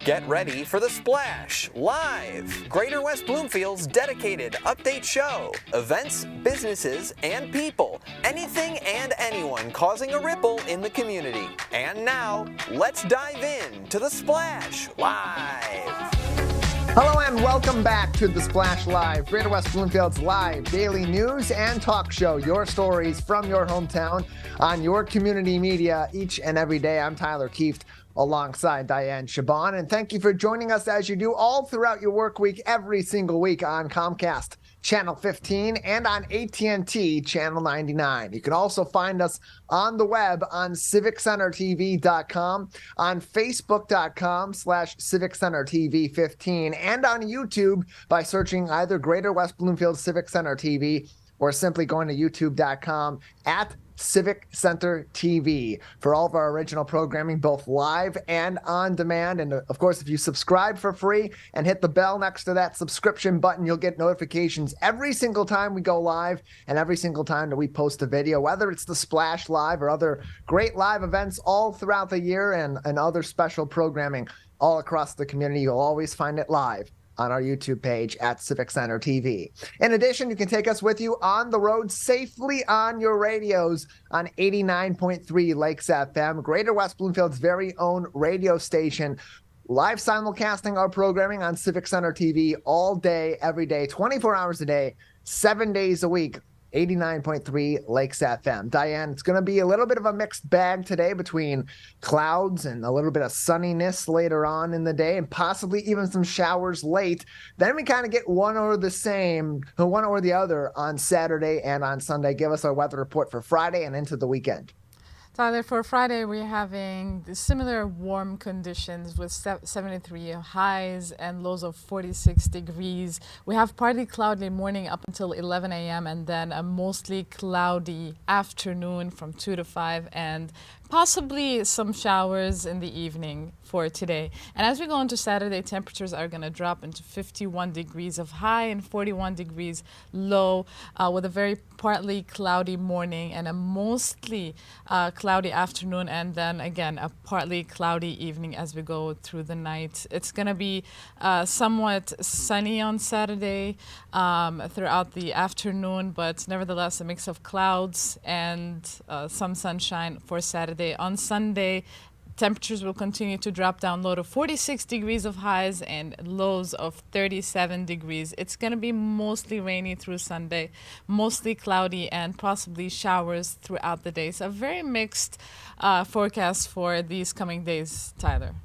Get ready for The Splash Live, Greater West Bloomfield's dedicated update show. Events, businesses, and people. Anything and anyone causing a ripple in the community. And now, let's dive in to The Splash Live. Hello and welcome back to The Splash Live, Greater West Bloomfield's live daily news and talk show. Your stories from your hometown on your community media each and every day. I'm Tyler Kieft alongside Dayan Chaaban, and thank you for joining us as you do all throughout your work week, every single week on Comcast Channel 15 and on AT&T Channel 99. You can also find us on the web on civiccentertv.com, on facebook.com/Civic Center TV 15, and on YouTube by searching either Greater West Bloomfield Civic Center TV or simply going to youtube.com at Civic Center TV for all of our original programming, both live and on demand. And of course, if you subscribe for free and hit the bell next to that subscription button, you'll get notifications every single time we go live and every single time that we post a video, whether it's the Splash Live or other great live events all throughout the year and other special programming all across the community. You'll always find it live on our YouTube page at Civic Center TV. In addition, you can take us with you on the road safely on your radios on 89.3 Lakes FM, Greater West Bloomfield's very own radio station, live simulcasting our programming on Civic Center TV all day, every day, 24 hours a day, 7 days a week. 89.3 Lakes FM. Dayan, it's going to be a little bit of a mixed bag today between clouds and a little bit of sunniness later on in the day and possibly even some showers late. Then we kind of get one or the other on Saturday and on Sunday. Give us our weather report for Friday and into the weekend. Tyler, for Friday, we're having similar warm conditions with 73 highs and lows of 46 degrees. We have partly cloudy morning up until 11 a.m. and then a mostly cloudy afternoon from 2 to 5 and possibly some showers in the evening for today. And as we go into Saturday, temperatures are going to drop into 51 degrees of high and 41 degrees low with a very partly cloudy morning and a mostly cloudy afternoon, and then again a partly cloudy evening as we go through the night. It's going to be somewhat sunny on Saturday throughout the afternoon, but nevertheless a mix of clouds and some sunshine for Saturday. On Sunday, temperatures will continue to drop down low to 46 degrees of highs and lows of 37 degrees. It's going to be mostly rainy through Sunday, mostly cloudy, and possibly showers throughout the day. So a very mixed forecast for these coming days, Tyler.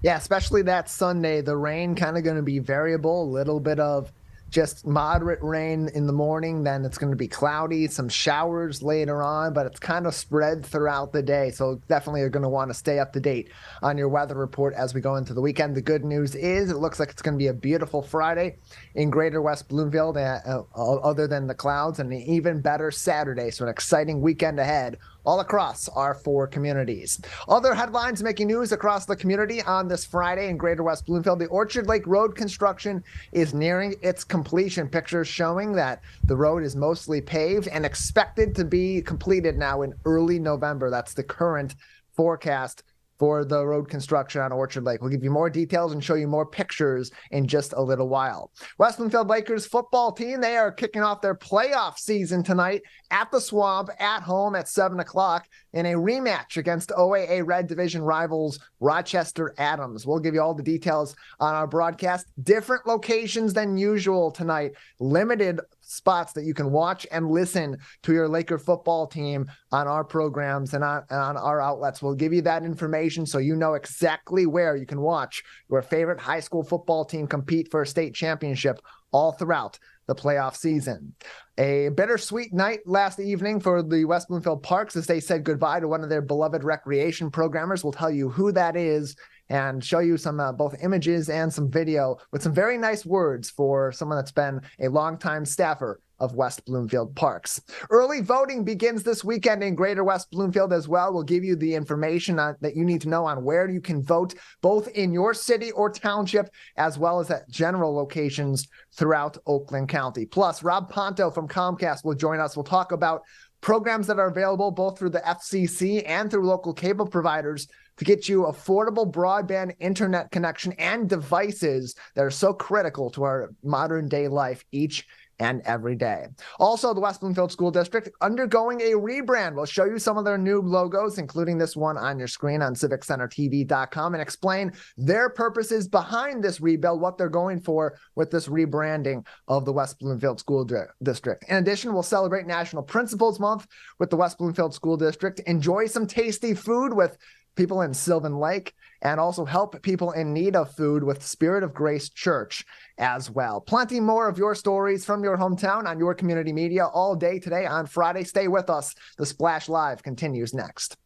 Yeah, especially that Sunday, the rain kind of going to be variable, a little bit of just moderate rain in the morning, then it's going to be cloudy, some showers later on, but it's kind of spread throughout the day. So definitely you're going to want to stay up to date on your weather report as we go into the weekend. The good news is it looks like it's going to be a beautiful Friday in Greater West Bloomfield, other than the clouds, and an even better Saturday. So an exciting weekend ahead all across our four communities. Other headlines making news across the community on this Friday in Greater West Bloomfield. The Orchard Lake Road construction is nearing its completion. Pictures showing that the road is mostly paved and expected to be completed now in early November. That's the current forecast for the road construction on Orchard Lake. We'll give you more details and show you more pictures in just a little while. West Bloomfield Lakers football team, they are kicking off their playoff season tonight at the Swamp at home at 7 o'clock in a rematch against OAA Red Division rivals Rochester Adams. We'll give you all the details on our broadcast. Different locations than usual tonight. Limited spots that you can watch and listen to your Laker football team on our programs and on our outlets. We'll give you that information so you know exactly where you can watch your favorite high school football team compete for a state championship all throughout the playoff season. A bittersweet night last evening for the West Bloomfield Parks as they said goodbye to one of their beloved recreation programmers. We'll tell you who that is and show you some both images and some video with some very nice words for someone that's been a longtime staffer of West Bloomfield Parks. Early voting begins this weekend in Greater West Bloomfield as well. We'll give you the information that you need to know on where you can vote, both in your city or township, as well as at general locations throughout Oakland County. Plus, Rob Ponto from Comcast will join us. We'll talk about programs that are available both through the FCC and through local cable providers to get you affordable broadband internet connection and devices that are so critical to our modern day life each and every day. Also, the West Bloomfield School District undergoing a rebrand. We'll show you some of their new logos, including this one on your screen on CivicCenterTV.com, and explain their purposes behind this rebuild, what they're going for with this rebranding of the West Bloomfield School District. In addition, we'll celebrate National Principals Month with the West Bloomfield School District, enjoy some tasty food with people in Sylvan Lake, and also help people in need of food with Spirit of Grace Church as well. Plenty more of your stories from your hometown on your community media all day today on Friday. Stay with us. The Splash Live continues next.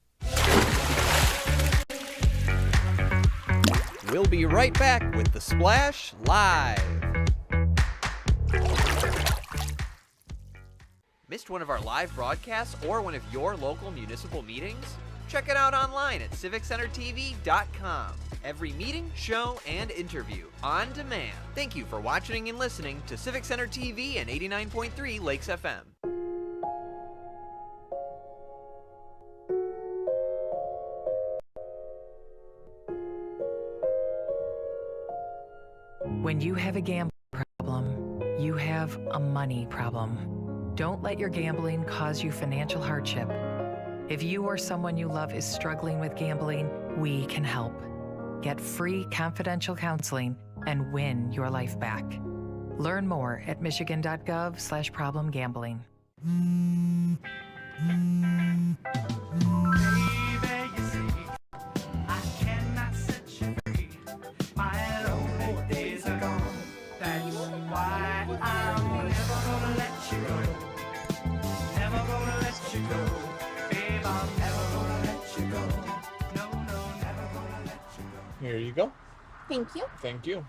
We'll be right back with The Splash Live. Missed one of our live broadcasts or one of your local municipal meetings? Check it out online at CivicCenterTV.com. Every meeting, show, and interview on demand. Thank you for watching and listening to Civic Center TV and 89.3 Lakes FM. When you have a gambling problem, you have a money problem. Don't let your gambling cause you financial hardship. If you or someone you love is struggling with gambling, we can help. Get free confidential counseling and win your life back. Learn more at michigan.gov/problemgambling. Here you go. Thank you. Thank you.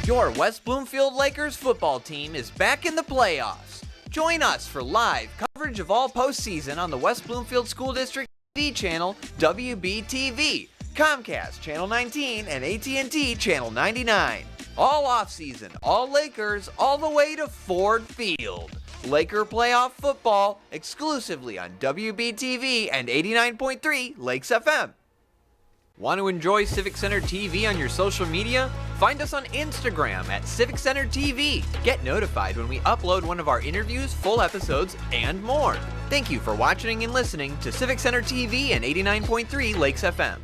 Your West Bloomfield Lakers football team is back in the playoffs. Join us for live coverage of all postseason on the West Bloomfield School District TV channel WBTV, Comcast Channel 19, and AT&T Channel 99. All offseason, all Lakers, all the way to Ford Field. Laker playoff football exclusively on WBTV and 89.3 Lakes FM. Want to enjoy Civic Center TV on your social media? Find us on Instagram at Civic Center TV. Get notified when we upload one of our interviews, full episodes, and more. Thank you for watching and listening to Civic Center TV and 89.3 Lakes FM.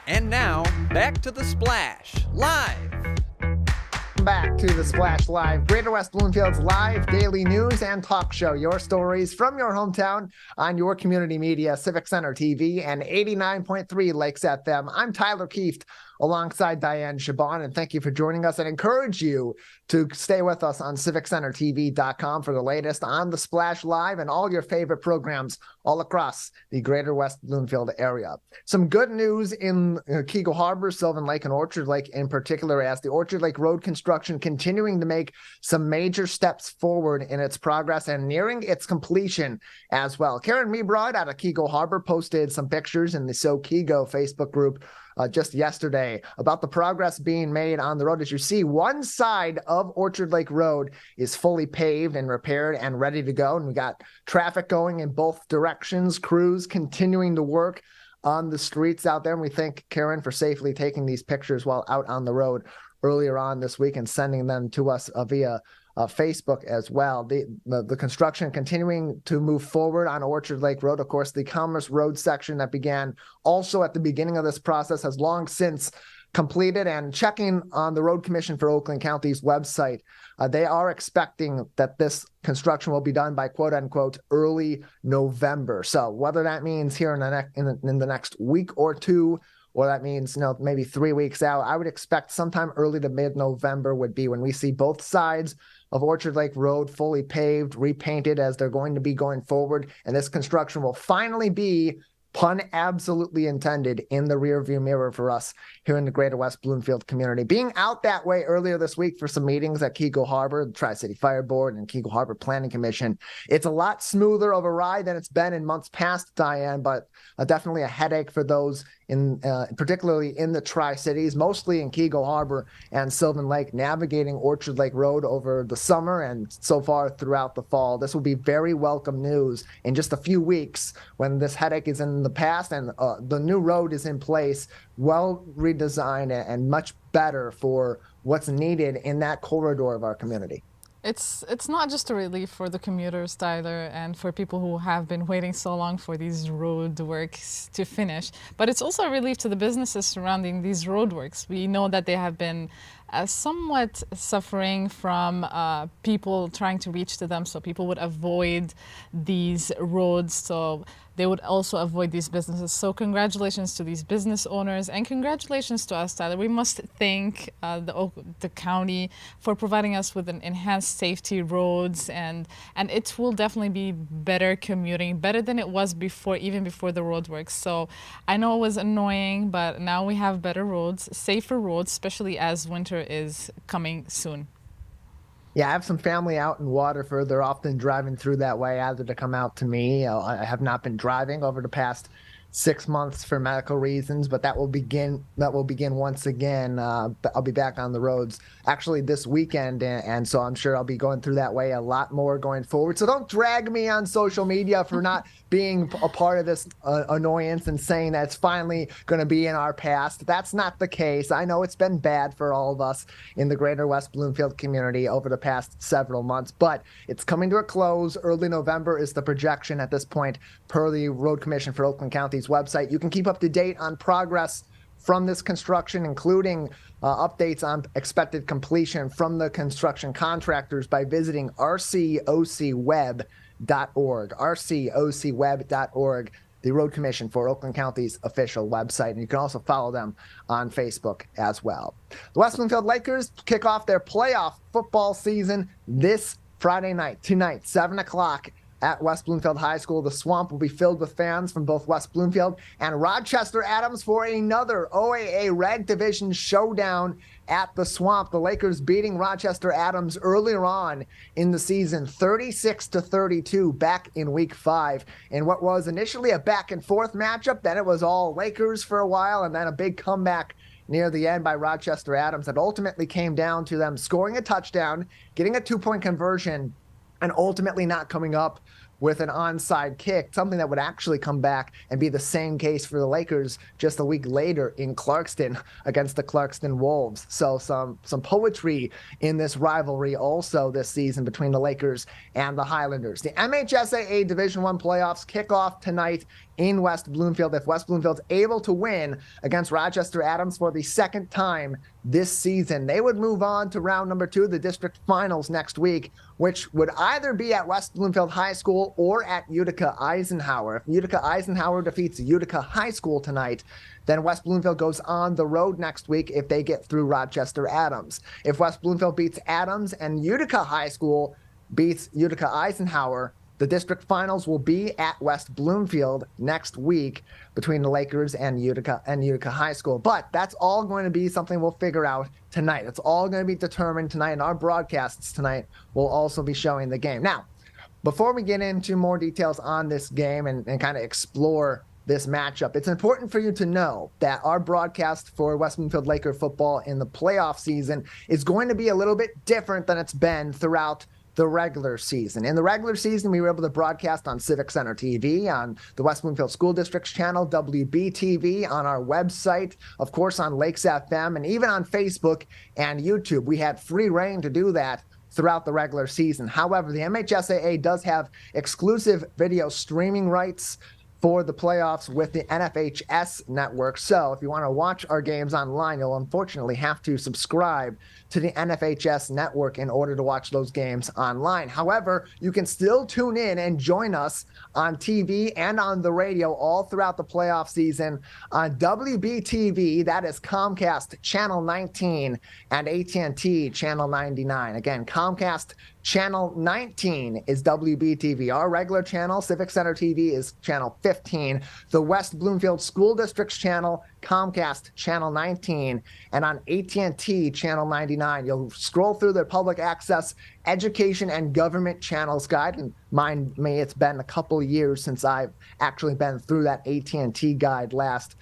And now, back to The Splash, live. Back to the Splash Live, Greater West Bloomfield's live daily news and talk show. Your stories from your hometown on your community media, Civic Center TV and 89.3 Lakes FM. I'm Tyler Kieft alongside Dayan Chaaban, and thank you for joining us, and encourage you to stay with us on CivicCenterTV.com for the latest on the Splash Live and all your favorite programs all across the Greater West Bloomfield area. Some good news in Keego Harbor, Sylvan Lake, and Orchard Lake in particular, as the Orchard Lake Road construction continuing to make some major steps forward in its progress and nearing its completion as well. Karen Mebrod out of Keego Harbor posted some pictures in the So Keego Facebook group just yesterday about the progress being made on the road. As you see, one side of Orchard Lake Road is fully paved and repaired and ready to go. And we got traffic going in both directions, crews continuing to work on the streets out there. And we thank Karen for safely taking these pictures while out on the road earlier on this week and sending them to us via Facebook as well. The construction continuing to move forward on Orchard Lake Road. Of course, the Commerce Road section that began also at the beginning of this process has long since completed, and checking on the Road Commission for Oakland County's website, they are expecting that this construction will be done by quote unquote early November. So whether that means here in the next week or two, or that means, maybe 3 weeks out, I would expect sometime early to mid-November would be when we see both sides of Orchard Lake Road fully paved, repainted as they're going to be going forward. And this construction will finally be pun absolutely intended, in the rearview mirror for us here in the greater West Bloomfield community. Being out that way earlier this week for some meetings at Keego Harbor, the Tri-City Fire Board and Keego Harbor Planning Commission, it's a lot smoother of a ride than it's been in months past, Dayan, but definitely a headache for those in particularly in the Tri-Cities, mostly in Keego Harbor and Sylvan Lake, navigating Orchard Lake Road over the summer and so far throughout the fall. This will be very welcome news in just a few weeks when this headache is in the past and the new road is in place, well redesigned and much better for what's needed in that corridor of our community. It's not just a relief for the commuters, Tyler, and for people who have been waiting so long for these road works to finish, but it's also a relief to the businesses surrounding these road works. We know that they have been somewhat suffering from people trying to reach to them, so people would avoid these roads, so they would also avoid these businesses. So congratulations to these business owners, and congratulations to us, Tyler. We must thank the county for providing us with an enhanced safety roads, and it will definitely be better commuting, better than it was before, even before the road works. So I know it was annoying, but now we have better roads, safer roads, especially as winter is coming soon. Yeah, I have some family out in Waterford. They're often driving through that way, either to come out to me. I have not been driving over the past 6 months for medical reasons, but that will begin once again. I'll be back on the roads actually this weekend, and so I'm sure I'll be going through that way a lot more going forward. So don't drag me on social media for not being a part of this annoyance and saying that it's finally going to be in our past. That's not the case. I know it's been bad for all of us in the greater West Bloomfield community over the past several months, but it's coming to a close. Early November is the projection at this point per the Road Commission for Oakland County's website. You can keep up to date on progress from this construction, including updates on expected completion from the construction contractors, by visiting rcocweb.org, rcocweb.org, the Road Commission for Oakland County's official website. And you can also follow them on Facebook as well. The West Bloomfield Lakers kick off their playoff football season this Friday night, tonight, 7 o'clock at West Bloomfield High School. The Swamp will be filled with fans from both West Bloomfield and Rochester Adams for another OAA Reg Division showdown at the Swamp. The Lakers beating Rochester Adams earlier on in the season, 36-32, back in Week 5, in what was initially a back-and-forth matchup. Then it was all Lakers for a while, and then a big comeback near the end by Rochester Adams that ultimately came down to them scoring a touchdown, getting a two-point conversion, and ultimately not coming up with an onside kick, something that would actually come back and be the same case for the Lakers just a week later in Clarkston against the Clarkston Wolves. So some poetry in this rivalry also this season between the Lakers and the Highlanders. The MHSAA Division I playoffs kick off tonight in West Bloomfield. If West Bloomfield's able to win against Rochester Adams for the second time this season, they would move on to round number 2, the district finals next week, which would either be at West Bloomfield High School or at Utica Eisenhower. If Utica Eisenhower defeats Utica High School tonight, then West Bloomfield goes on the road next week if they get through Rochester Adams. If West Bloomfield beats Adams and Utica High School beats Utica Eisenhower, the district finals will be at West Bloomfield next week between the Lakers and Utica High School. But that's all going to be something we'll figure out tonight. It's all going to be determined tonight, and our broadcasts tonight will also be showing the game. Now, before we get into more details on this game and kind of explore this matchup, it's important for you to know that our broadcast for West Bloomfield Laker football in the playoff season is going to be a little bit different than it's been throughout the regular season. In the regular season, we were able to broadcast on Civic Center TV, on the West Bloomfield School District's channel, WBTV, on our website, of course on Lakes FM, and even on Facebook and YouTube. We had free reign to do that throughout the regular season. However, the MHSAA does have exclusive video streaming rights for the playoffs with the NFHS network. So if you want to watch our games online, you'll unfortunately have to subscribe to the NFHS network in order to watch those games online. However, you can still tune in and join us on TV and on the radio all throughout the playoff season on WBTV, that is Comcast Channel 19 and AT&T Channel 99. Again, Comcast Channel 19 is WBTV. Our regular channel, Civic Center TV, is channel 15. The West Bloomfield School District's channel, Comcast, channel 19. And on AT&T, channel 99. You'll scroll through the public access education and government channels guide. And mind me, it's been a couple of years since I've actually been through that AT&T guide last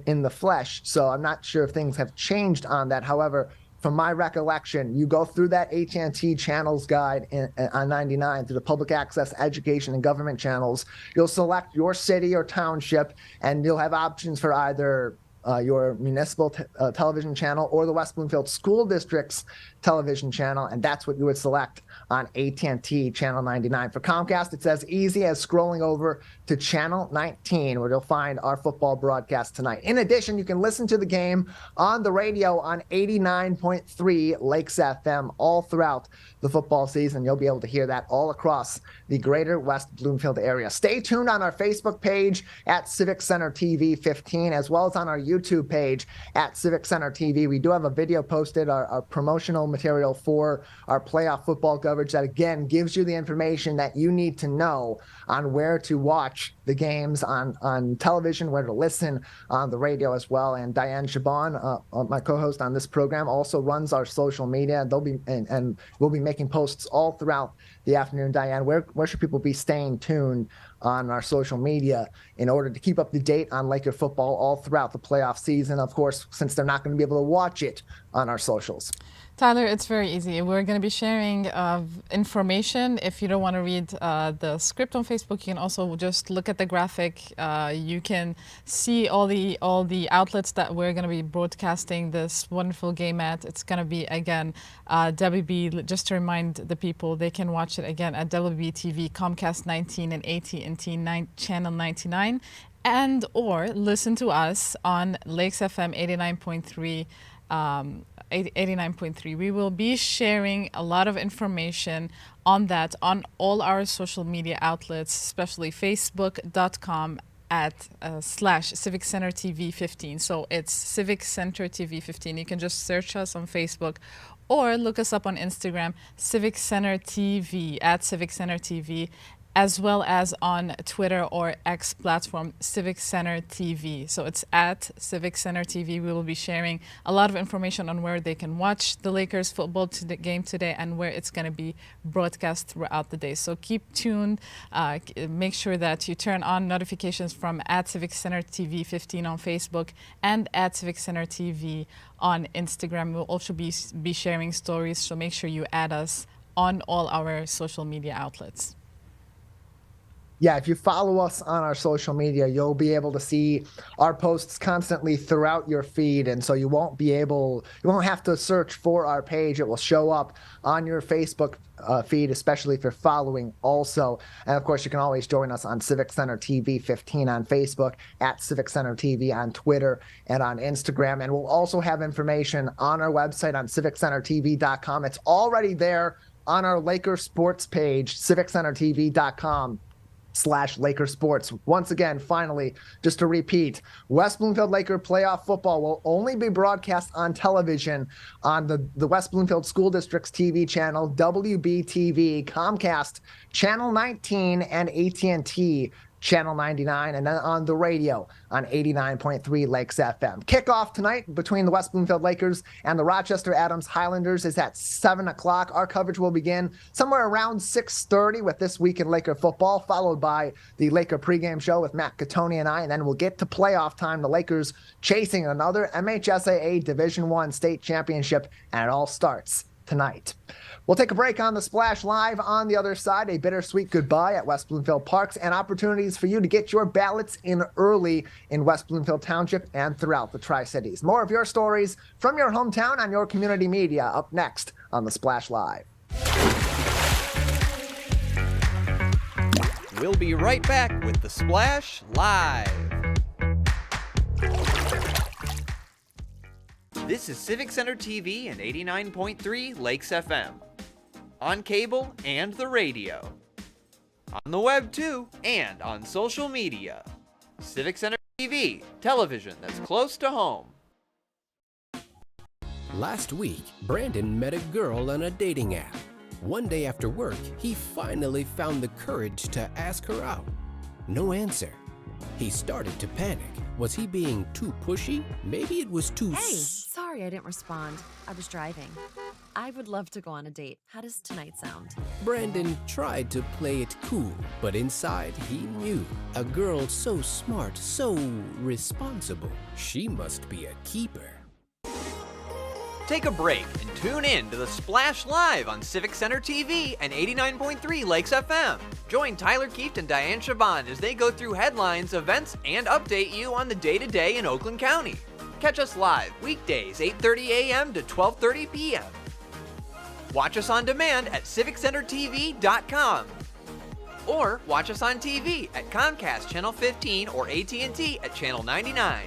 in the flesh. So I'm not sure if things have changed on that. However, from my recollection, you go through that AT&T channels guide on 99 through the public access education and government channels. You'll select your city or township, and you'll have options for either your municipal television channel or the West Bloomfield School District's television channel, and that's what you would select on AT&T channel 99. For Comcast, it's as easy as scrolling over to channel 19, where you'll find our football broadcast tonight. In addition, you can listen to the game on the radio on 89.3 Lakes FM all throughout the football season. You'll be able to hear that all across the greater West Bloomfield area. Stay tuned on our Facebook page at Civic Center TV 15, as well as on our YouTube page at Civic Center TV. We do have a video posted, our promotional material for our playoff football coverage that, again, gives you the information that you need to know on where to watch the games on television, where to listen on the radio as well. And Dayan Chaaban, my co-host on this program, also runs our social media. They'll be and we'll be making posts all throughout the afternoon. Dayan, where should people be staying tuned on our social media in order to keep up to date on Laker football all throughout the playoff season, of course, since they're not going to be able to watch it on our socials? Tyler, it's very easy. We're going to be sharing information. If you don't want to read the script on Facebook, you can also just look at the graphic. You can see all the outlets that we're going to be broadcasting this wonderful game at. It's going to be, again, WB. Just to remind the people, they can watch it again at WBTV, Comcast 19, and AT&T channel 99, and or listen to us on Lakes FM 89.3. 89.3. We will be sharing a lot of information on that on all our social media outlets, especially facebook.com / Civic Center TV 15. So it's Civic Center TV 15. You can just search us on Facebook or look us up on Instagram, Civic Center TV, at Civic Center TV, as well as on Twitter or X platform, Civic Center TV. So it's at Civic Center TV. We will be sharing a lot of information on where they can watch the Lakers football game today and where it's going to be broadcast throughout the day. So keep tuned. Make sure that you turn on notifications from at Civic Center TV 15 on Facebook and at Civic Center TV on Instagram. We'll also be sharing stories, so make sure you add us on all our social media outlets. Yeah, if you follow us on our social media, you'll be able to see our posts constantly throughout your feed. And so you won't have to search for our page. It will show up on your Facebook feed, especially if you're following also. And of course, you can always join us on Civic Center TV 15 on Facebook, at Civic Center TV on Twitter and on Instagram. And we'll also have information on our website on civiccentertv.com. It's already there on our Laker Sports page, civiccentertv.com. /Laker Sports. Once again, finally, just to repeat, West Bloomfield Laker playoff football will only be broadcast on television on the West Bloomfield School District's TV channel, WBTV, Comcast, Channel 19, and AT&T Channel 99, and then on the radio on 89.3 Lakes FM. Kickoff tonight between the West Bloomfield Lakers and the Rochester Adams Highlanders is at 7 o'clock. Our coverage will begin somewhere around 6:30 with This Week in Laker Football, followed by the Laker pregame show with Matt Catoni and I, and then we'll get to playoff time. The Lakers chasing another MHSAA Division I state championship, and it all starts tonight. We'll take a break on the Splash Live. On the other side, a bittersweet goodbye at West Bloomfield Parks and opportunities for you to get your ballots in early in West Bloomfield Township and throughout the Tri-Cities. More of your stories from your hometown on your community media up next on the Splash Live. We'll be right back with the Splash Live. This is Civic Center TV and 89.3 Lakes FM. On cable and the radio. On the web too, and on social media. Civic Center TV, television that's close to home. Last week, Brandon met a girl on a dating app. One day after work, he finally found the courage to ask her out. No answer. He started to panic. Was he being too pushy? Maybe it was too... Hey, sorry I didn't respond. I was driving. I would love to go on a date. How does tonight sound? Brandon tried to play it cool, but inside he knew. A girl so smart, so responsible, she must be a keeper. Take a break and tune in to the Splash Live on Civic Center TV and 89.3 Lakes FM. Join Tyler Kieft and Dayan Chaaban as they go through headlines, events, and update you on the day-to-day in Oakland County. Catch us live weekdays 8:30 a.m. to 12:30 p.m. Watch us on demand at civiccentertv.com. Or watch us on TV at Comcast Channel 15 or AT&T at Channel 99.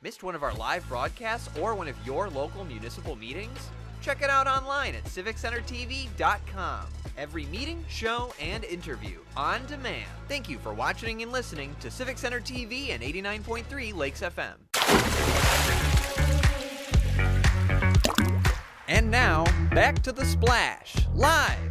Missed one of our live broadcasts or one of your local municipal meetings? Check it out online at civiccentertv.com. Every meeting, show, and interview on demand. Thank you for watching and listening to Civic Center TV and 89.3 Lakes FM. And now, back to the Splash Live.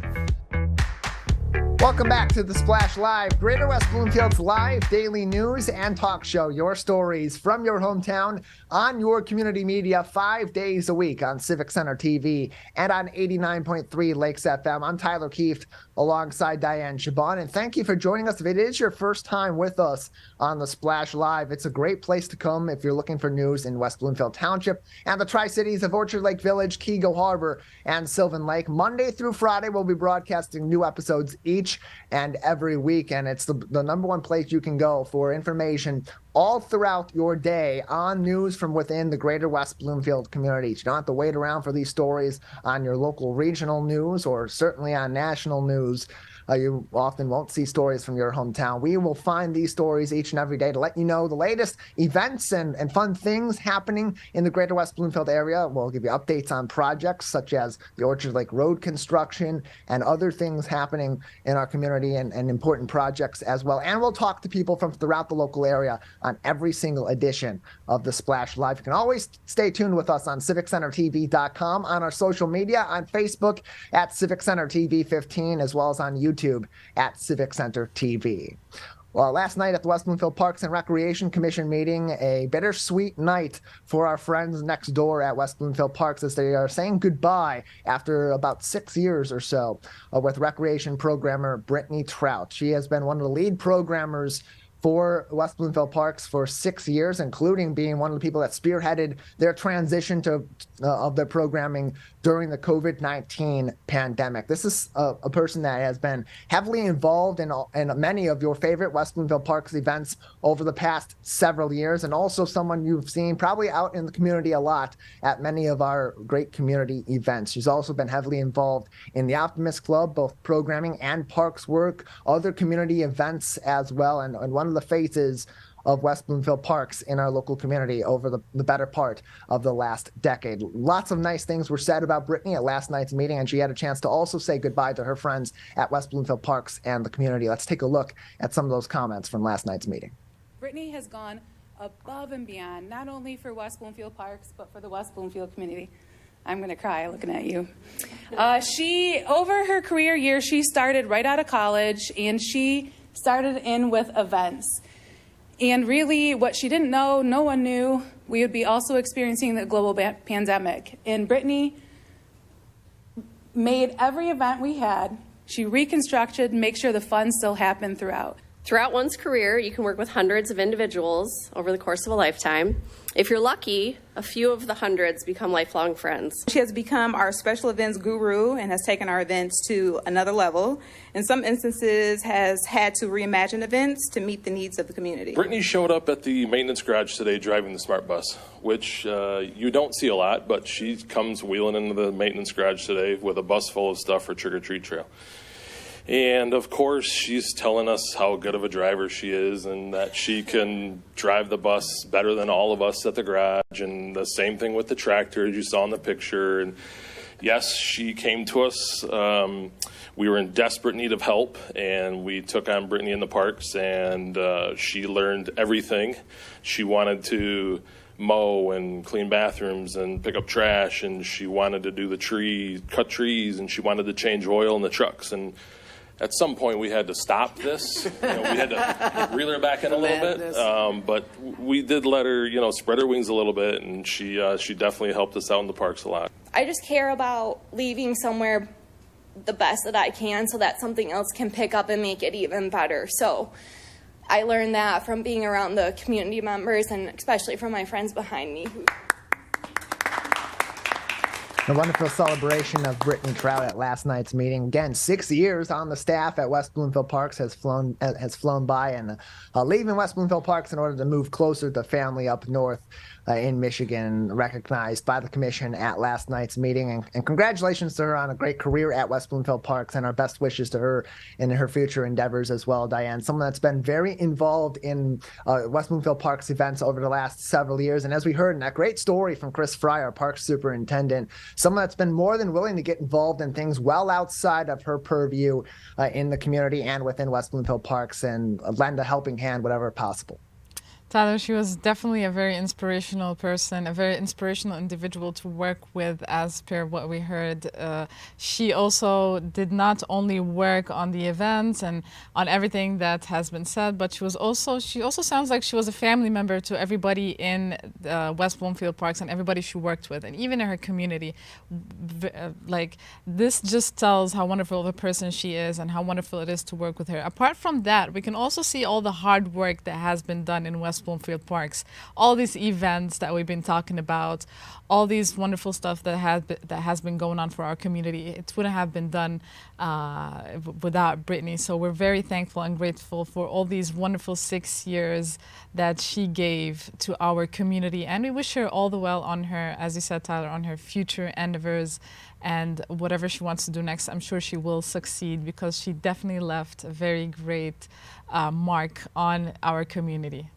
Welcome back to the Splash Live, Greater West Bloomfield's live daily news and talk show. Your stories from your hometown on your community media 5 days a week on Civic Center TV and on 89.3 Lakes FM. I'm Tyler Kieft alongside Dayan Chaaban, and thank you for joining us. If it is your first time with us on the Splash Live, it's a great place to come if you're looking for news in West Bloomfield Township and the Tri-Cities of Orchard Lake Village, Keego Harbor, and Sylvan Lake. Monday through Friday, we'll be broadcasting new episodes each and every week, and it's the number one place you can go for information all throughout your day on news from within the Greater West Bloomfield community. You don't have to wait around for these stories on your local regional news or certainly on national news. You often won't see stories from your hometown. We will find these stories each and every day to let you know the latest events and fun things happening in the Greater West Bloomfield area. We'll give you updates on projects such as the Orchard Lake Road construction and other things happening in our community and important projects as well. And we'll talk to people from throughout the local area on every single edition of the Splash Live. You can always stay tuned with us on civiccentertv.com, on our social media, on Facebook at Civic Center TV 15, as well as on YouTube at Civic Center TV. Well, last night at the West Bloomfield Parks and Recreation Commission meeting, a bittersweet night for our friends next door at West Bloomfield Parks as they are saying goodbye after about 6 years or so with recreation programmer Brittany Trout. She has been one of the lead programmers for West Bloomfield Parks for 6 years, including being one of the people that spearheaded their transition of their programming during the COVID-19 pandemic. This is a person that has been heavily involved in many of your favorite West Bloomfield Parks events over the past several years, and also someone you've seen probably out in the community a lot at many of our great community events. She's also been heavily involved in the Optimist Club, both programming and parks work, other community events as well, and one of the faces of West Bloomfield Parks in our local community over the better part of the last decade. Lots of nice things were said about Brittany at last night's meeting, and she had a chance to also say goodbye to her friends at West Bloomfield Parks and the community. Let's take a look at some of those comments from last night's meeting. Brittany has gone above and beyond, not only for West Bloomfield Parks, but for the West Bloomfield community. I'm going to cry looking at you. She, over her career years, she started right out of college, and she started in with events. And really, what she didn't know, no one knew, we would be also experiencing the global pandemic. And Brittany made every event we had. She reconstructed, make sure the fun still happened throughout. Throughout one's career, you can work with hundreds of individuals over the course of a lifetime. If you're lucky, a few of the hundreds become lifelong friends. She has become our special events guru and has taken our events to another level. In some instances, has had to reimagine events to meet the needs of the community. Brittany showed up at the maintenance garage today driving the smart bus, which you don't see a lot, but she comes wheeling into the maintenance garage today with a bus full of stuff for Trick or Treat Trail. And of course, she's telling us how good of a driver she is and that she can drive the bus better than all of us at the garage. And the same thing with the tractor, as you saw in the picture. And yes, she came to us. We were in desperate need of help, and we took on Brittany in the parks, and she learned everything. She wanted to mow and clean bathrooms and pick up trash, and she wanted to do cut trees, and she wanted to change oil in the trucks. And at some point we had to stop this. We had to reel her back in a little bit. But we did let her, spread her wings a little bit, and she definitely helped us out in the parks a lot. I just care about leaving somewhere the best that I can so that something else can pick up and make it even better. So I learned that from being around the community members and especially from my friends behind me. A wonderful celebration of Brittany Trout at last night's meeting. Again, 6 years on the staff at West Bloomfield Parks has flown by, and leaving West Bloomfield Parks in order to move closer to family up north in Michigan, recognized by the commission at last night's meeting. And congratulations to her on a great career at West Bloomfield Parks, and our best wishes to her in her future endeavors as well, Dayan. Someone that's been very involved in West Bloomfield Parks events over the last several years. And as we heard in that great story from Chris Fry, our parks superintendent, someone that's been more than willing to get involved in things well outside of her purview in the community and within West Bloomfield Parks, and lend a helping hand whenever possible. Tyler, she was definitely a very inspirational person, a very inspirational individual to work with, as per what we heard. She also did not only work on the events and on everything that has been said, but she also sounds like she was a family member to everybody in West Bloomfield Parks and everybody she worked with, and even in her community. Like, this just tells how wonderful of a person she is and how wonderful it is to work with her. Apart from that, we can also see all the hard work that has been done in West Bloomfield Parks, all these events that we've been talking about, all these wonderful stuff that has been going on for our community. It wouldn't have been done without Brittany. So we're very thankful and grateful for all these wonderful 6 years that she gave to our community, and we wish her all the well on her, as you said, Tyler, on her future endeavors and whatever she wants to do next. I'm sure she will succeed, because she definitely left a very great mark on our community.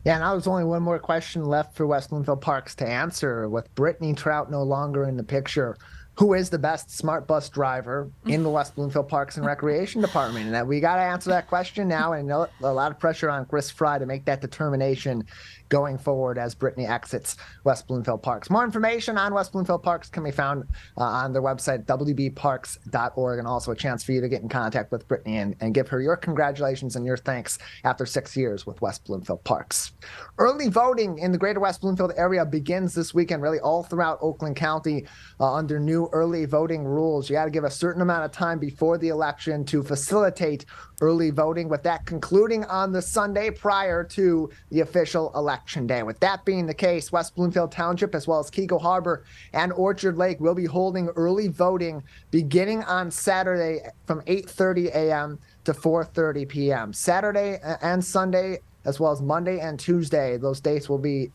Yeah, and now there's only one more question left for West Bloomfield Parks to answer. With Brittany Trout no longer in the picture, who is the best smart bus driver in the West Bloomfield Parks and Recreation Department? And that we got to answer that question now, and a lot of pressure on Chris Fry to make that determination going forward as Brittany exits West Bloomfield Parks. More information on West Bloomfield Parks can be found on their website, wbparks.org, and also a chance for you to get in contact with Brittany and give her your congratulations and your thanks after 6 years with West Bloomfield Parks. Early voting in the greater West Bloomfield area begins this weekend, really all throughout Oakland County under new early voting rules. You got to give a certain amount of time before the election to facilitate early voting, with that concluding on the Sunday prior to the official election day. With that being the case, West Bloomfield Township, as well as Keego Harbor and Orchard Lake, will be holding early voting beginning on Saturday from 8:30 a.m. to 4:30 p.m. Saturday and Sunday, as well as Monday and Tuesday, those times will be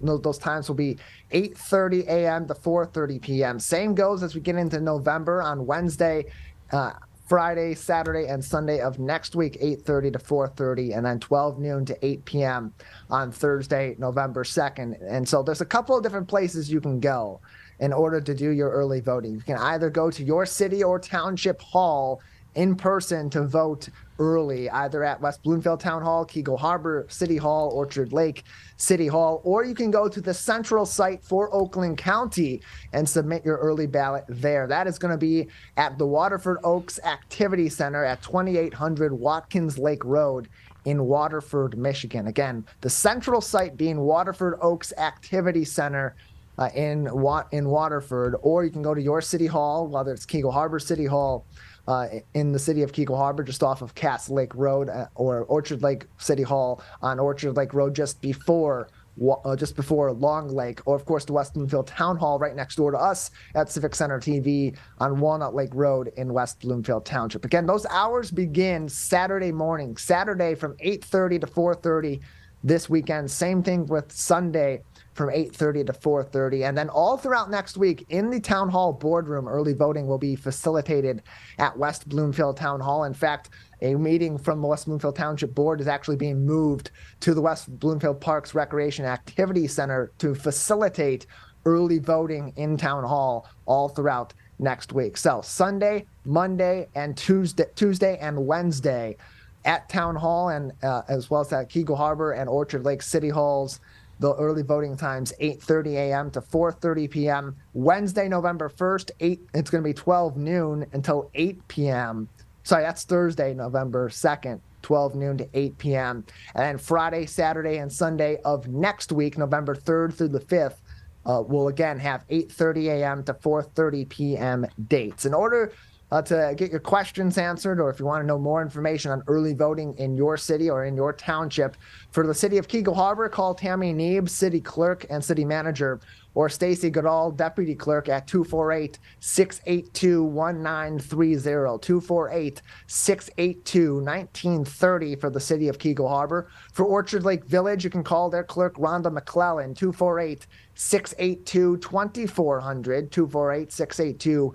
8:30 a.m. to 4:30 p.m. Same goes as we get into November on Wednesday, Friday, Saturday, and Sunday of next week, 8:30 to 4:30, and then 12 noon to 8 p.m. on Thursday, November 2nd. And so there's a couple of different places you can go in order to do your early voting. You can either go to your city or township hall in person to vote early, either at West Bloomfield Town Hall, Keego Harbor City Hall, Orchard Lake City Hall, or you can go to the central site for Oakland County and submit your early ballot there. That is going to be at the Waterford Oaks Activity Center at 2800 Watkins Lake Road in Waterford, Michigan. Again, the central site being Waterford Oaks Activity Center in Waterford, or you can go to your city hall, whether it's Keego Harbor City Hall, in the city of Keego Harbor, just off of Cass Lake Road, or Orchard Lake City Hall on Orchard Lake Road, just before Long Lake, or of course the West Bloomfield Town Hall right next door to us at Civic Center TV on Walnut Lake Road in West Bloomfield Township. Again, those hours begin Saturday morning, Saturday from 8:30 to 4:30 this weekend. Same thing with Sunday from 8:30 to 4:30. And then all throughout next week in the Town Hall boardroom, early voting will be facilitated at West Bloomfield Town Hall. In fact, a meeting from the West Bloomfield Township Board is actually being moved to the West Bloomfield Parks Recreation Activity Center to facilitate early voting in Town Hall all throughout next week. So Sunday, Monday, and Tuesday and Wednesday at Town Hall, and as well as at Keego Harbor and Orchard Lake City Halls, The early voting times 8:30 a.m. to 4:30 p.m. Wednesday, November 1st, it's going to be 12 noon until 8 p.m. Sorry, that's Thursday, November 2nd, 12 noon to 8 p.m. And then Friday, Saturday, and Sunday of next week, November 3rd through the 5th, we'll again have 8:30 a.m. to 4:30 p.m. dates. In order to get your questions answered, or if you want to know more information on early voting in your city or in your township, for the city of Keego Harbor, call Tammy Neeb, city clerk and city manager, or Stacy Goodall, deputy clerk, at 248-682-1930, 248-682-1930 for the city of Keego Harbor. For Orchard Lake Village, you can call their clerk, Rhonda McClellan, 248-682-2400, 248-682-2400.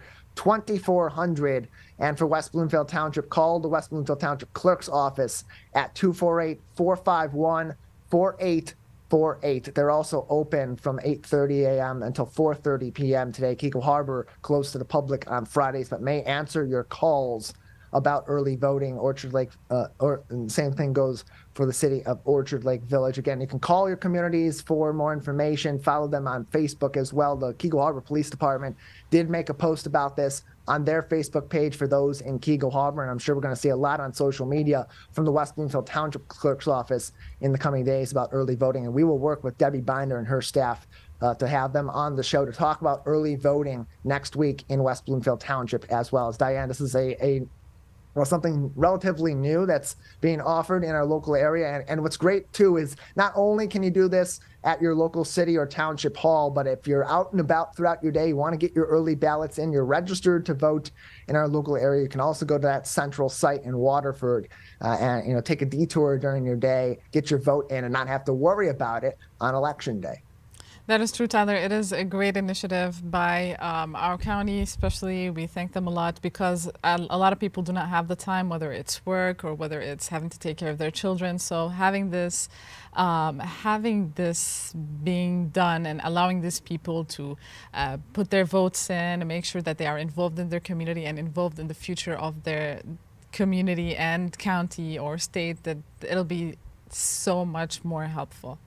And for West Bloomfield Township, call the West Bloomfield Township Clerk's office at 248-451-4848. They're also open from 8:30 a.m. until 4:30 p.m. today. Keego Harbor closed to the public on Fridays, but may answer your calls about early voting. Orchard Lake, and same thing goes for the city of Orchard Lake Village. Again, you can call your communities for more information. Follow them on Facebook as well. The Keego Harbor Police Department did make a post about this on their Facebook page for those in Keego Harbor, and I'm sure we're going to see a lot on social media from the West Bloomfield Township Clerk's office in the coming days about early voting, and we will work with Debbie Binder and her staff to have them on the show to talk about early voting next week in West Bloomfield Township as well. As Diane, this is something relatively new that's being offered in our local area. And what's great, too, is not only can you do this at your local city or township hall, but if you're out and about throughout your day, you want to get your early ballots in, you're registered to vote in our local area, you can also go to that central site in Waterford and take a detour during your day, get your vote in, and not have to worry about it on Election Day. That is true, Tyler. It is a great initiative by our county, especially. We thank them a lot because a lot of people do not have the time, whether it's work or whether it's having to take care of their children. So having this being done and allowing these people to put their votes in and make sure that they are involved in their community and involved in the future of their community and county or state, that it'll be so much more helpful.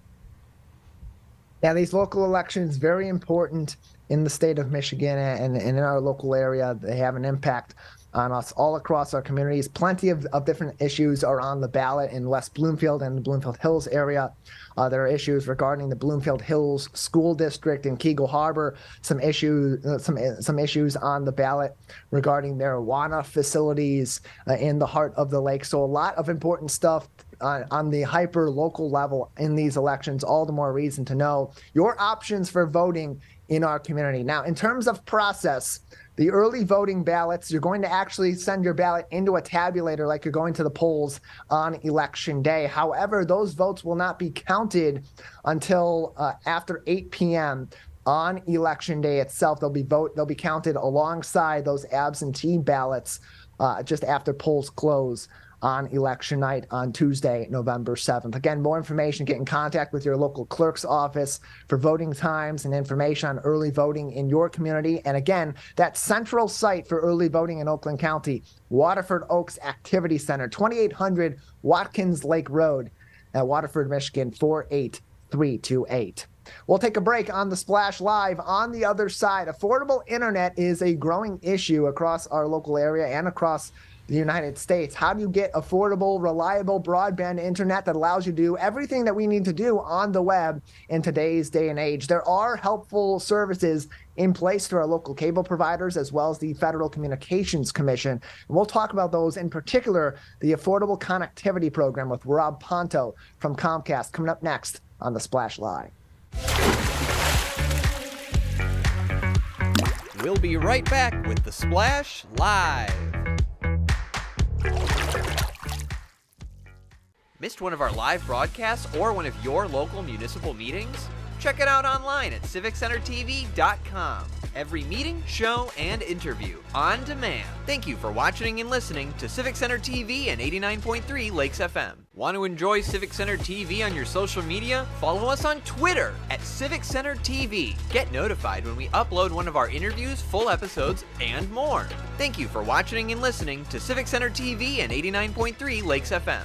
Yeah, these local elections, very important in the state of Michigan and in our local area. They have an impact on us all across our communities. Plenty of different issues are on the ballot in West Bloomfield and the Bloomfield Hills area. There are issues regarding the Bloomfield Hills School District in Keego Harbor. Some issues on the ballot regarding marijuana facilities in the heart of the lake. So a lot of important stuff on the hyper local level in these elections. All the more reason to know your options for voting in our community. Now, in terms of process, the early voting ballots, you're going to actually send your ballot into a tabulator like you're going to the polls on Election Day. However, those votes will not be counted until after 8 p.m. on Election Day itself. They'll be counted alongside those absentee ballots just after polls close on election night on Tuesday, November 7th. Again, more information, get in contact with your local clerk's office for voting times and information on early voting in your community. And again, that central site for early voting in Oakland County, Waterford Oaks Activity Center, 2800 Watkins Lake Road at Waterford, Michigan, 48328. We'll take a break on The Splash Live. On the other side, affordable internet is a growing issue across our local area and across the United States. How do you get affordable, reliable broadband internet that allows you to do everything that we need to do on the web in today's day and age? There are helpful services in place through our local cable providers as well as the Federal Communications Commission. And we'll talk about those, in particular, the Affordable Connectivity Program with Rob Ponto from Comcast, coming up next on The Splash Live. We'll be right back with The Splash Live. Missed one of our live broadcasts or one of your local municipal meetings? Check it out online at civiccentertv.com. Every meeting, show, and interview on demand. Thank you for watching and listening to Civic Center TV and 89.3 Lakes FM. Want to enjoy Civic Center TV on your social media? Follow us on Twitter at Civic Center TV. Get notified when we upload one of our interviews, full episodes, and more. Thank you for watching and listening to Civic Center TV and 89.3 Lakes FM.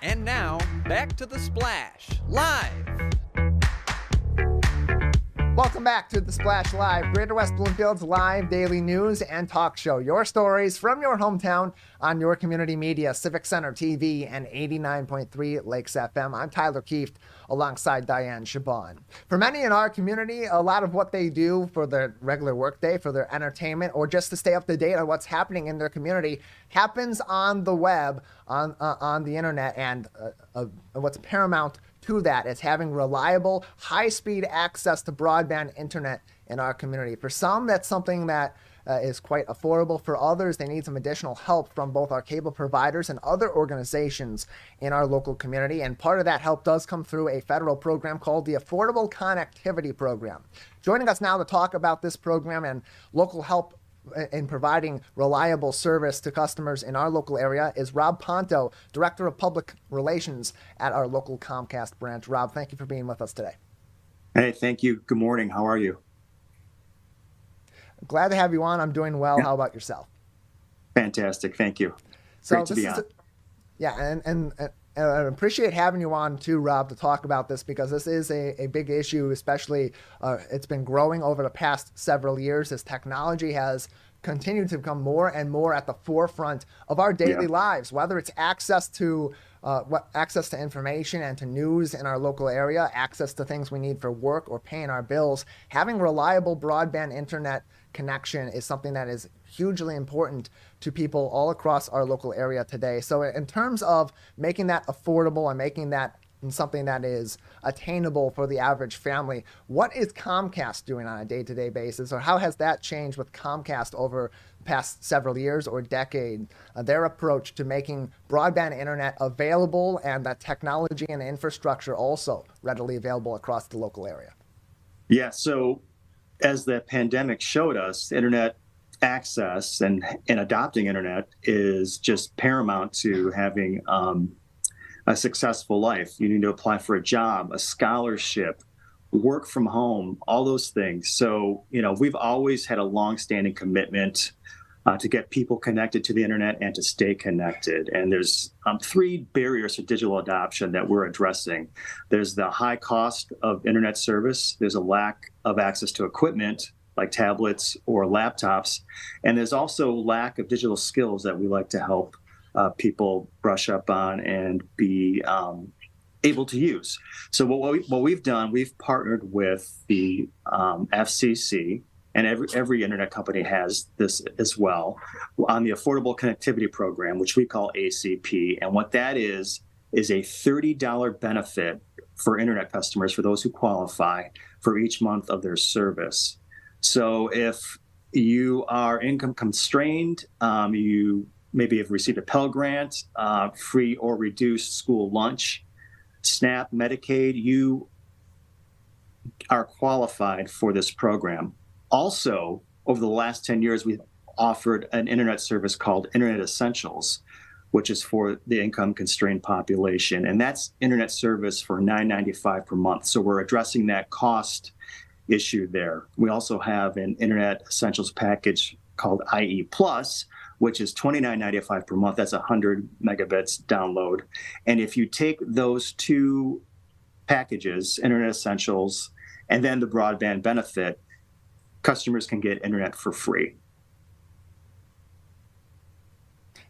And now, back to The Splash, live. Welcome back to The Splash Live, Greater West Bloomfield's live daily news and talk show. Your stories from your hometown on your community media, Civic Center TV and 89.3 Lakes FM. I'm Tyler Kieft alongside Dayan Chaaban. For many in our community, a lot of what they do for their regular workday, for their entertainment, or just to stay up to date on what's happening in their community happens on the web, on the internet, and what's paramount to that is having reliable, high-speed access to broadband internet in our community. For some, that's something that is quite affordable. For others, they need some additional help from both our cable providers and other organizations in our local community. And part of that help does come through a federal program called the Affordable Connectivity Program. Joining us now to talk about this program and local help in providing reliable service to customers in our local area is Rob Ponto, Director of Public Relations at our local Comcast branch. Rob, thank you for being with us today. Hey, thank you. Good morning. How are you? Glad to have you on. I'm doing well. How about yourself? Fantastic. Thank you. So Great to be on. And I appreciate having you on too, Rob, to talk about this because this is a big issue, especially it's been growing over the past several years as technology has continued to become more and more at the forefront of our daily lives, whether it's access to information and to news in our local area, access to things we need for work or paying our bills. Having reliable broadband internet connection is something that is hugely important to people all across our local area today. So in terms of making that affordable and making that something that is attainable for the average family, what is Comcast doing on a day-to-day basis, or how has that changed with Comcast over the past several years or decade, their approach to making broadband internet available and that technology and infrastructure also readily available across the local area? Yeah, so as the pandemic showed us, internet access and adopting internet is just paramount to having a successful life. You need to apply for a job, a scholarship, work from home, all those things. So, we've always had a long-standing commitment to get people connected to the internet and to stay connected. And there's three barriers to digital adoption that we're addressing. There's the high cost of internet service. There's a lack of access to equipment like tablets or laptops. And there's also lack of digital skills that we like to help people brush up on and be able to use. So what we've done, we've partnered with the FCC, and every internet company has this as well, on the Affordable Connectivity Program, which we call ACP. And what that is a $30 benefit for internet customers, for those who qualify, for each month of their service. So if you are income constrained, you maybe have received a Pell Grant, free or reduced school lunch, SNAP, Medicaid, you are qualified for this program. Also, over the last 10 years, we've offered an internet service called Internet Essentials, which is for the income-constrained population. And that's internet service for $9.95 per month. So we're addressing that cost issue there. We also have an Internet Essentials package called IE Plus, which is $29.95 per month. That's 100 megabits download. And if you take those two packages, Internet Essentials and then the broadband benefit, customers can get internet for free.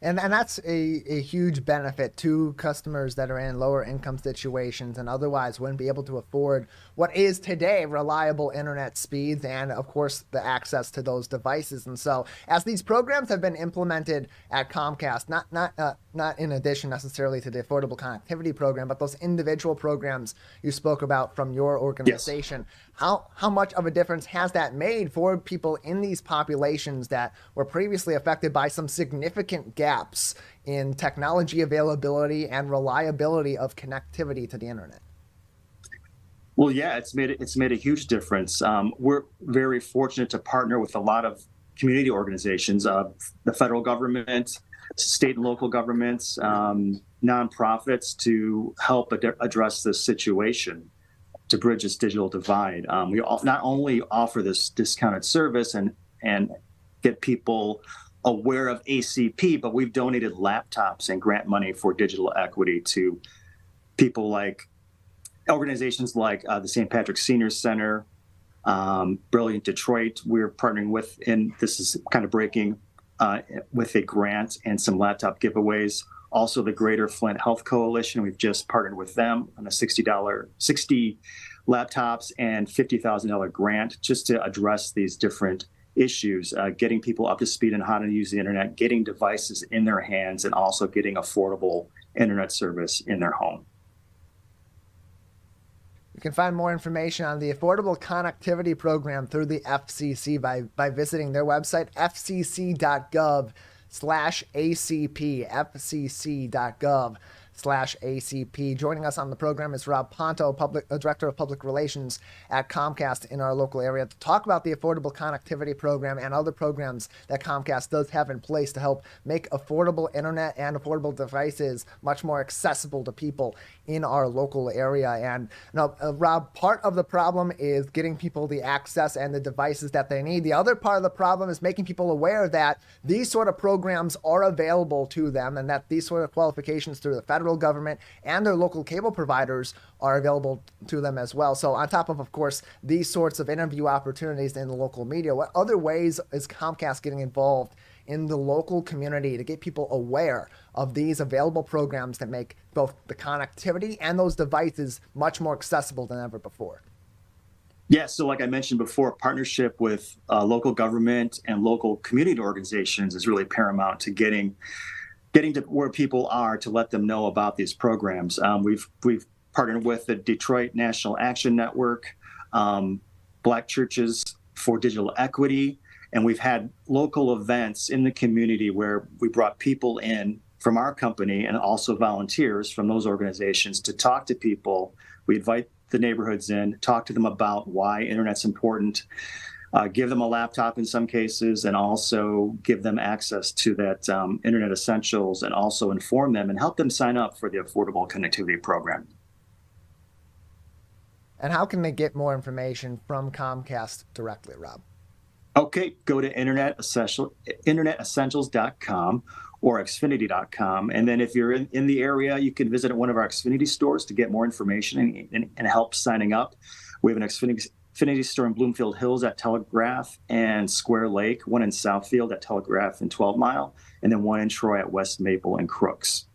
And that's a huge benefit to customers that are in lower income situations and otherwise wouldn't be able to afford what is today reliable internet speeds and, of course, the access to those devices. And so as these programs have been implemented at Comcast, not in addition necessarily to the Affordable Connectivity Program, but those individual programs you spoke about from your organization, yes. How much of a difference has that made for people in these populations that were previously affected by some significant gaps in technology availability and reliability of connectivity to the internet? Well, yeah, it's made a huge difference. We're very fortunate to partner with a lot of community organizations, the federal government, state and local governments, nonprofits, to help address this situation, to bridge this digital divide. We not only offer this discounted service and get people aware of ACP, but we've donated laptops and grant money for digital equity to people like organizations like the St. Patrick Senior Center, Brilliant Detroit. We're partnering with, and this is kind of breaking with a grant and some laptop giveaways. Also, the Greater Flint Health Coalition, we've just partnered with them on a $60 laptops and $50,000 grant just to address these different issues, getting people up to speed on how to use the internet, getting devices in their hands, and also getting affordable internet service in their home. You can find more information on the Affordable Connectivity Program through the FCC by visiting their website, fcc.gov/ACP, fcc.gov/ACP. Joining us on the program is Rob Ponto, Director of Public Relations at Comcast in our local area, to talk about the Affordable Connectivity Program and other programs that Comcast does have in place to help make affordable internet and affordable devices much more accessible to people in our local area. And Rob, part of the problem is getting people the access and the devices that they need. The other part of the problem is making people aware that these sort of programs are available to them and that these sort of qualifications through the federal government and their local cable providers are available to them as well. So on top of course, these sorts of interview opportunities in the local media, what other ways is Comcast getting involved in the local community to get people aware of these available programs that make both the connectivity and those devices much more accessible than ever before? Yeah, so like I mentioned before, partnership with local government and local community organizations is really paramount to getting to where people are, to let them know about these programs. We've partnered with the Detroit National Action Network, Black Churches for Digital Equity, and we've had local events in the community where we brought people in from our company and also volunteers from those organizations to talk to people. We invite the neighborhoods in, talk to them about why internet's important, give them a laptop in some cases, and also give them access to that Internet Essentials, and also inform them and help them sign up for the Affordable Connectivity Program. And how can they get more information from Comcast directly, Rob? Okay, go to internetessentials.com or Xfinity.com. And then if you're in the area, you can visit one of our Xfinity stores to get more information and help signing up. We have an Xfinity store in Bloomfield Hills at Telegraph and Square Lake, one in Southfield at Telegraph and 12 Mile, and then one in Troy at West Maple and Crooks.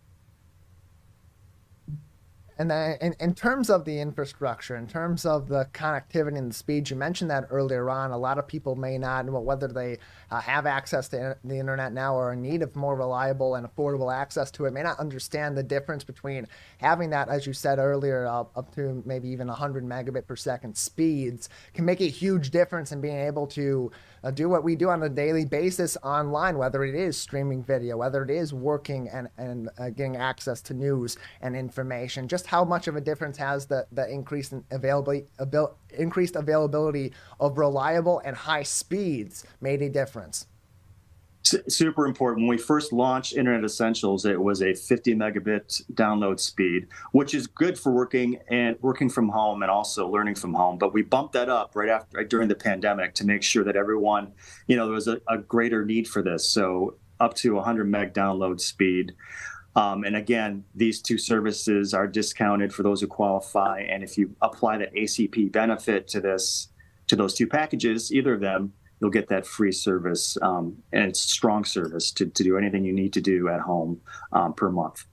And then in terms of the infrastructure, in terms of the connectivity and the speed, you mentioned that earlier on. A lot of people may not, whether they have access to the internet now or in need of more reliable and affordable access to it, may not understand the difference between having that, as you said earlier, up to maybe even 100 megabit per second speeds can make a huge difference in being able to do what we do on a daily basis online, whether it is streaming video, whether it is working and getting access to news and information. Just how much of a difference has the increased availability of reliable and high speeds made a difference? Super important. When we first launched Internet Essentials, it was a 50 megabit download speed, which is good for working from home and also learning from home. But we bumped that up right during the pandemic to make sure that everyone, there was a greater need for this. So up to 100 meg download speed. And again, these two services are discounted for those who qualify. And if you apply that ACP benefit to those two packages, either of them, you'll get that free service, and it's strong service to do anything you need to do at home per month.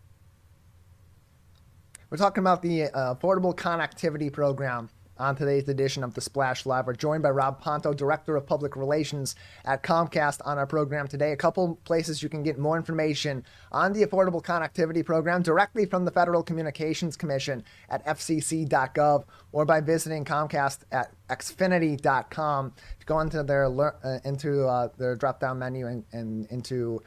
We're talking about the Affordable Connectivity Program on today's edition of The Splash Live. We're joined by Rob Ponto, Director of Public Relations at Comcast, on our program today. A couple places you can get more information on the Affordable Connectivity Program directly from the Federal Communications Commission at fcc.gov or by visiting Comcast at xfinity.com. Go into their drop-down menu and into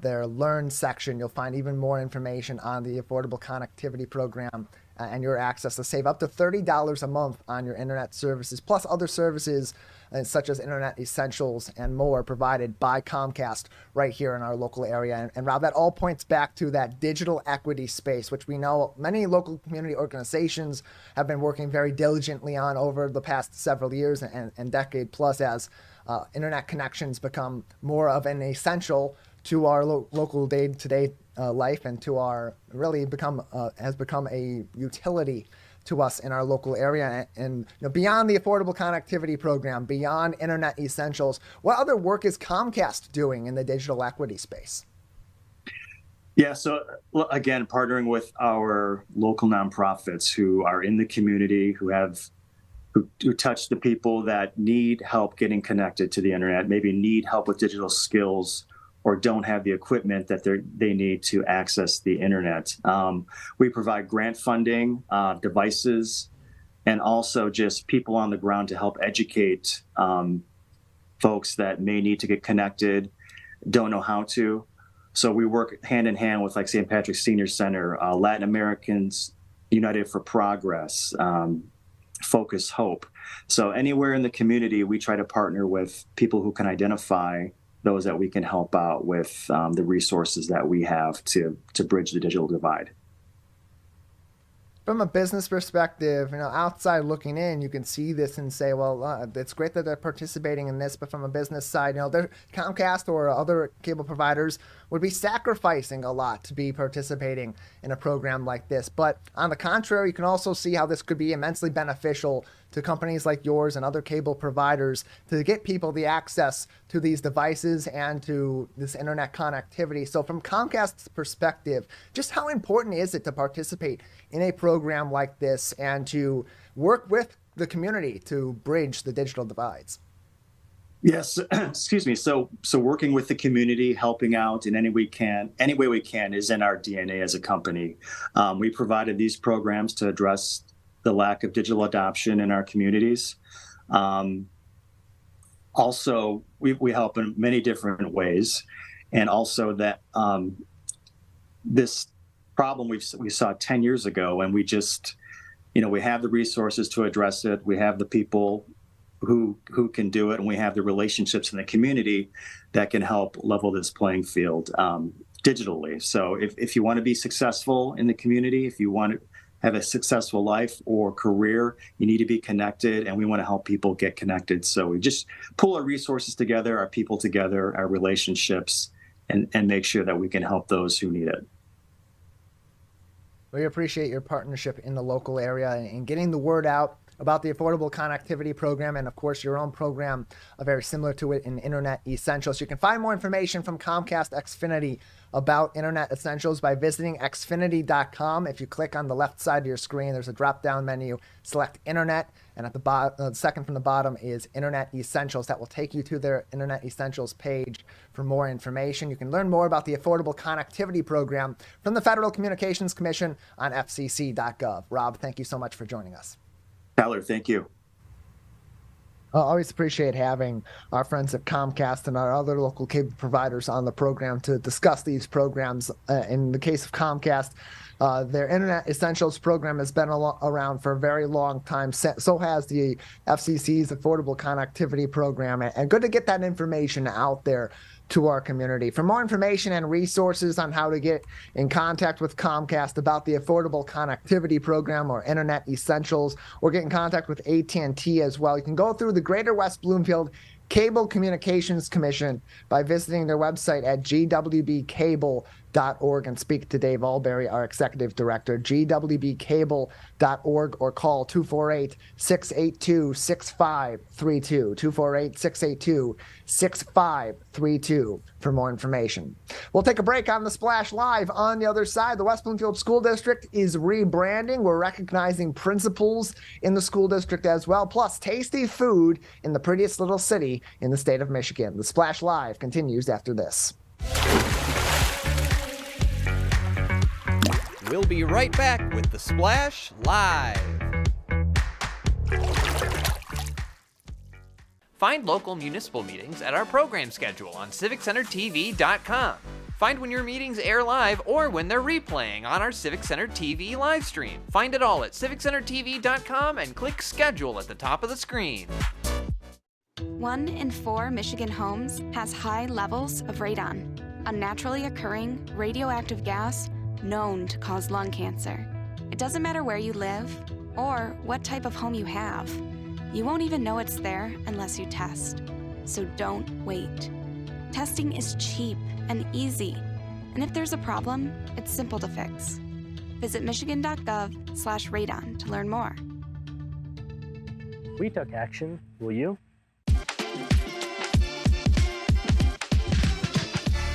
their Learn section, you'll find even more information on the Affordable Connectivity Program and your access to save up to $30 a month on your internet services, plus other services such as internet essentials and more provided by Comcast right here in our local area. And Rob, that all points back to that digital equity space, which we know many local community organizations have been working very diligently on over the past several years and decade plus as internet connections become more of an essential to our local day-to-day life and to our has become a utility to us in our local area. And beyond the Affordable Connectivity Program, beyond internet essentials, what other work is Comcast doing in the digital equity space? Yeah, so again, partnering with our local nonprofits who are in the community, who touch the people that need help getting connected to the internet, maybe need help with digital skills, or don't have the equipment that they need to access the internet. We provide grant funding, devices, and also just people on the ground to help educate folks that may need to get connected, don't know how to. So we work hand in hand with like St. Patrick's Senior Center, Latin Americans United for Progress, Focus Hope. So anywhere in the community, we try to partner with people who can identify those that we can help out with the resources that we have to bridge the digital divide. From a business perspective, outside looking in, you can see this and say, well, it's great that they're participating in this, but from a business side, Comcast or other cable providers would be sacrificing a lot to be participating in a program like this. But on the contrary, you can also see how this could be immensely beneficial to companies like yours and other cable providers to get people the access to these devices and to this internet connectivity. So from Comcast's perspective, just how important is it to participate in a program like this and to work with the community to bridge the digital divides? Yes, excuse me. So working with the community, helping out in any way we can is in our DNA as a company. We provided these programs to address the lack of digital adoption in our communities. Also, we help in many different ways. And also that this problem we saw 10 years ago, and we just, we have the resources to address it. We have the people who can do it, and we have the relationships in the community that can help level this playing field digitally. So if you want to be successful in the community, if you want to have a successful life or career, you need to be connected, and we want to help people get connected. So we just pull our resources together, our people together, our relationships, and make sure that we can help those who need it. We appreciate your partnership in the local area and getting the word out about the Affordable Connectivity Program, and of course your own program very similar to it in Internet Essentials. You can find more information from Comcast Xfinity about Internet Essentials by visiting xfinity.com. If you click on the left side of your screen, there's a drop-down menu. Select Internet, and at the second from the bottom is Internet Essentials. That will take you to their Internet Essentials page for more information. You can learn more about the Affordable Connectivity Program from the Federal Communications Commission on fcc.gov. Rob, thank you so much for joining us. Tyler, thank you. I always appreciate having our friends at Comcast and our other local cable providers on the program to discuss these programs. In the case of Comcast, their Internet Essentials program has been around for a very long time. So has the FCC's Affordable Connectivity Program. And good to get that information out there to our community. For more information and resources on how to get in contact with Comcast about the Affordable Connectivity Program or Internet Essentials, or get in contact with AT&T as well, you can go through the Greater West Bloomfield Cable Communications Commission by visiting their website at gwbcable.org and speak to Dave Alberry, our executive director, gwbcable.org, or call 248-682-6532, 248-682-6532 for more information. We'll take a break on The Splash Live. On the other side, the West Bloomfield School District is rebranding. We're recognizing principals in the school district as well, plus tasty food in the prettiest little city in the state of Michigan. The Splash Live continues after this. We'll be right back with The Splash Live. Find local municipal meetings at our program schedule on civiccentertv.com. Find when your meetings air live or when they're replaying on our Civic Center TV live stream. Find it all at civiccentertv.com and click schedule at the top of the screen. 1 in 4 Michigan homes has high levels of radon, a naturally occurring radioactive gas known to cause lung cancer. It doesn't matter where you live or what type of home you have. You won't even know it's there unless you test. So don't wait. Testing is cheap and easy, and if there's a problem, it's simple to fix. Visit michigan.gov/radon to learn more. We took action. Will you?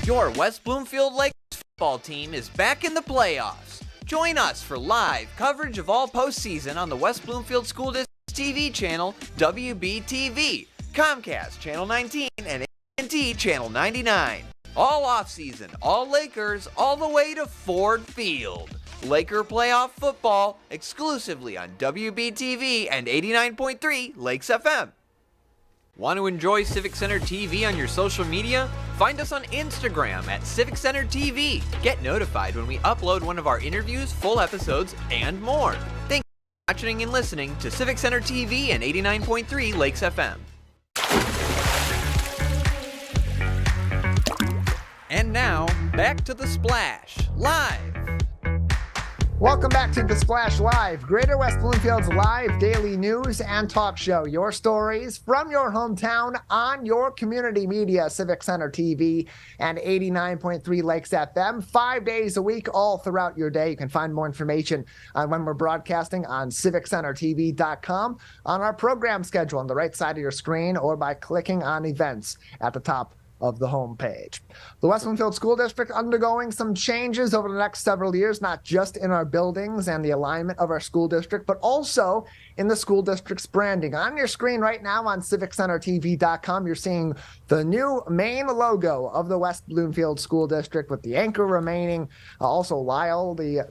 Your West Bloomfield Lakers football team is back in the playoffs. Join us for live coverage of all postseason on the West Bloomfield School District TV channel, WBTV, Comcast Channel 19, and AT&T Channel 99. All offseason, all Lakers, all the way to Ford Field. Laker playoff football exclusively on WBTV and 89.3 Lakes FM. Want to enjoy Civic Center TV on your social media? Find us on Instagram at Civic Center TV. Get notified when we upload one of our interviews, full episodes, and more. Thank you for watching and listening to Civic Center TV and 89.3 Lakes FM. And now, back to The Splash, live. Welcome back to The Splash Live, Greater West Bloomfield's live daily news and talk show. Your stories from your hometown on your community media, Civic Center TV and 89.3 Lakes FM, 5 days a week, all throughout your day. You can find more information on when we're broadcasting on civiccentertv.com, on our program schedule on the right side of your screen, or by clicking on events at the top of the homepage. The West Bloomfield School District undergoing some changes over the next several years, not just in our buildings and the alignment of our school district, but also in the school district's branding. On your screen right now on civiccentertv.com, you're seeing the new main logo of the West Bloomfield School District, with the anchor remaining. Also, Lyle, the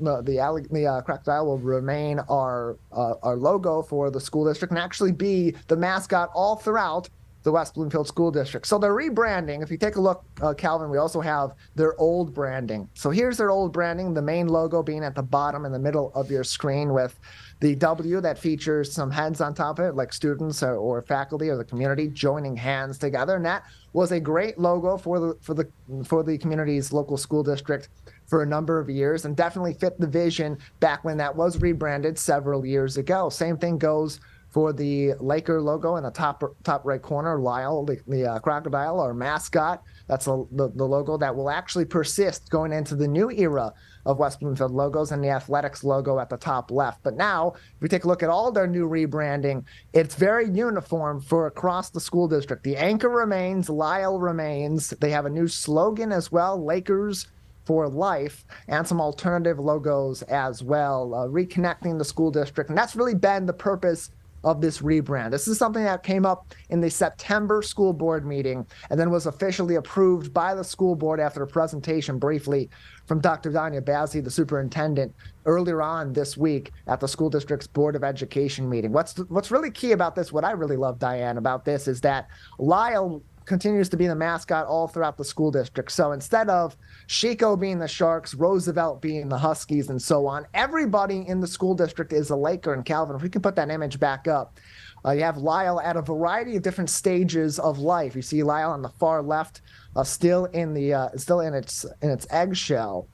crocodile, will remain our logo for the school district and actually be the mascot all throughout the West Bloomfield School District. So they're rebranding. If you take a look, Calvin, we also have their old branding. So here's their old branding, the main logo being at the bottom in the middle of your screen, with the W that features some heads on top of it, like students or faculty or the community joining hands together. And that was a great logo for the community's local school district for a number of years, and definitely fit the vision back when that was rebranded several years ago. Same thing goes for the Laker logo in the top right corner, Lyle, the crocodile, our mascot. That's the logo that will actually persist going into the new era of West Bloomfield logos, and the athletics logo at the top left. But now, if we take a look at all their new rebranding, it's very uniform for across the school district. The anchor remains, Lyle remains. They have a new slogan as well, Lakers for life, and some alternative logos as well, reconnecting the school district. And that's really been the purpose of this rebrand. This is something that came up in the September school board meeting and then was officially approved by the school board after a presentation briefly from Dr. Dayan Chaaban, the superintendent, earlier on this week at the school district's Board of Education meeting. What's really key about this, what I really love, Diane, about this, is that Lyle continues to be the mascot all throughout the school district. So instead of Chico being the Sharks, Roosevelt being the Huskies, and so on, everybody in the school district is a Laker. And Calvin, if we can put that image back up, you have Lyle at a variety of different stages of life. You see Lyle on the far left, still in its eggshell,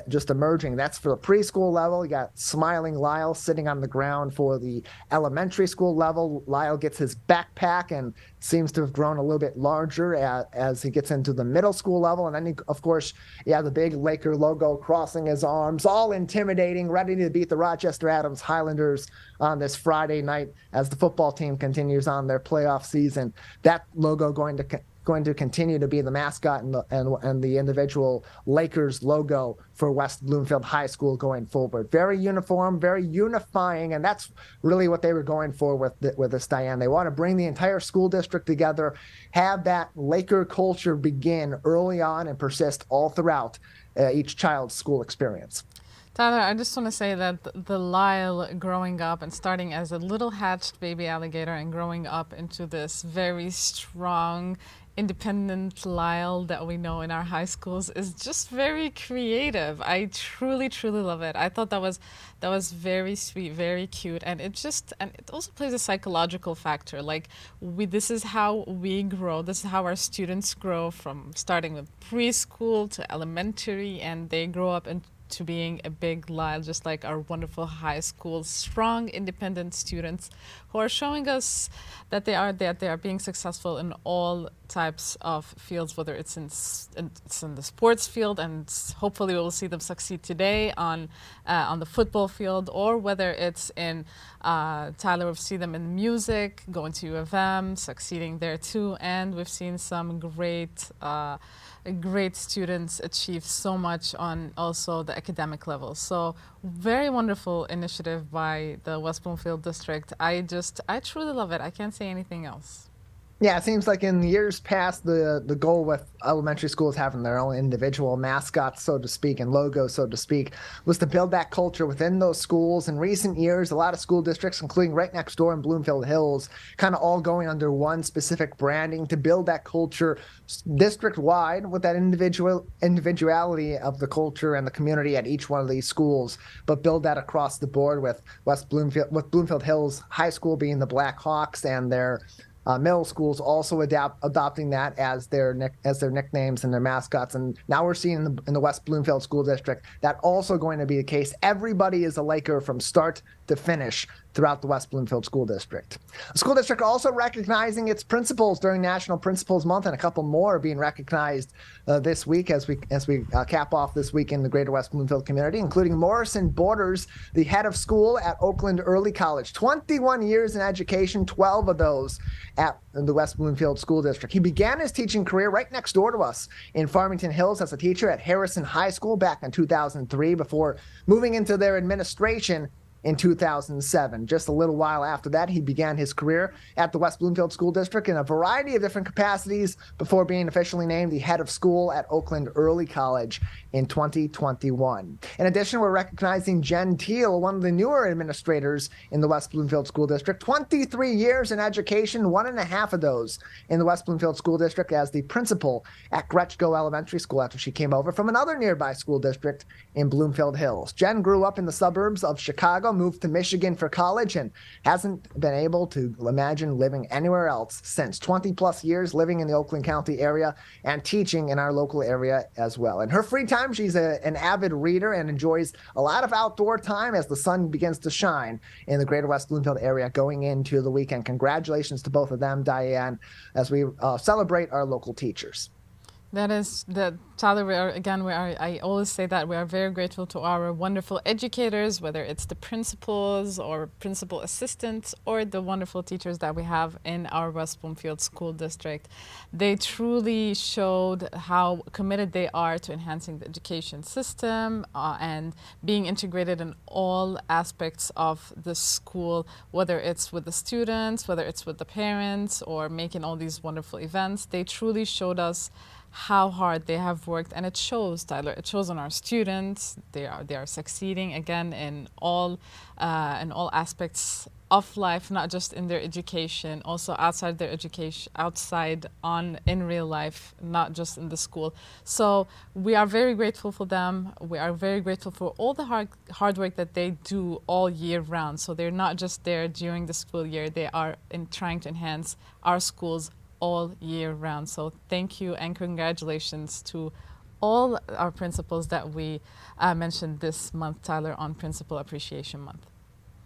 just emerging. That's for the preschool level. You got smiling Lyle sitting on the ground for the elementary school level. Lyle gets his backpack and seems to have grown a little bit larger as he gets into the middle school level. And then, of course, you have the big Laker logo crossing his arms, all intimidating, ready to beat the Rochester Adams Highlanders on this Friday night as the football team continues on their playoff season. That logo going to continue to be the mascot and the individual Lakers logo for West Bloomfield High School going forward. Very uniform, very unifying, and that's really what they were going for with this, Diane. They want to bring the entire school district together, have that Laker culture begin early on and persist all throughout each child's school experience. Tyler, I just want to say that the Lyle growing up and starting as a little hatched baby alligator and growing up into this very strong, independent Lyle that we know in our high schools is just very creative. I truly, truly love it. I thought that was very sweet, very cute, and it also plays a psychological factor. Like this is how we grow. This is how our students grow from starting with preschool to elementary, and they grow up into being a big Lyle, just like our wonderful high school, strong, independent students who are showing us that they are being successful in all types of fields, whether it's in the sports field, and hopefully we will see them succeed today on the football field, or whether it's in Tyler, we've seen them in music, going to U of M, succeeding there too, and we've seen some great students achieve so much on also the academic level. So very wonderful initiative by the West Bloomfield District. I truly love it. I can't say anything else. Yeah, it seems like in years past, the goal with elementary schools having their own individual mascots, so to speak, and logos, so to speak, was to build that culture within those schools. In recent years, a lot of school districts, including right next door in Bloomfield Hills, kind of all going under one specific branding to build that culture district-wide with that individuality of the culture and the community at each one of these schools, but build that across the board with Bloomfield Hills High School being the Black Hawks, and their middle schools also adopting that as their nicknames and their mascots. And now we're seeing in the West Bloomfield School District that also going to be the case. Everybody is a Laker from start to finish throughout the West Bloomfield School District. The school district also recognizing its principals during National Principals Month, and a couple more are being recognized this week as we cap off this week in the greater West Bloomfield community, including Morrison Borders, the head of school at Oakland Early College. 21 years in education, 12 of those at the West Bloomfield School District. He began his teaching career right next door to us in Farmington Hills as a teacher at Harrison High School back in 2003 before moving into their administration in 2007. Just a little while after that, he began his career at the West Bloomfield School District in a variety of different capacities before being officially named the head of school at Oakland Early College in 2021. In addition, we're recognizing Jen Teal, one of the newer administrators in the West Bloomfield School District. 23 years in education, 1.5 of those in the West Bloomfield School District as the principal at Gretschko Elementary School after she came over from another nearby school district in Bloomfield Hills. Jen grew up in the suburbs of Chicago, moved to Michigan for college, and hasn't been able to imagine living anywhere else since. 20 plus years living in the Oakland County area and teaching in our local area as well. In her free time, she's an avid reader and enjoys a lot of outdoor time as the sun begins to shine in the greater West Bloomfield area going into the weekend. Congratulations to both of them, Dayan, as we celebrate our local teachers. Tyler, I always say that we are very grateful to our wonderful educators, whether it's the principals or principal assistants or the wonderful teachers that we have in our West Bloomfield School District. They truly showed how committed they are to enhancing the education system and being integrated in all aspects of the school, whether it's with the students, whether it's with the parents, or making all these wonderful events. They truly showed us how hard they have worked, and it shows, Tyler. It shows on our students. They are succeeding again in all aspects of life, not just in their education, also outside their education, in real life, not just in the school. So we are very grateful for them. We are very grateful for all the hard work that they do all year round. So they're not just there during the school year. They are trying to enhance our schools all year round. So thank you and congratulations to all our principals that we mentioned this month, Tyler, on Principal Appreciation Month.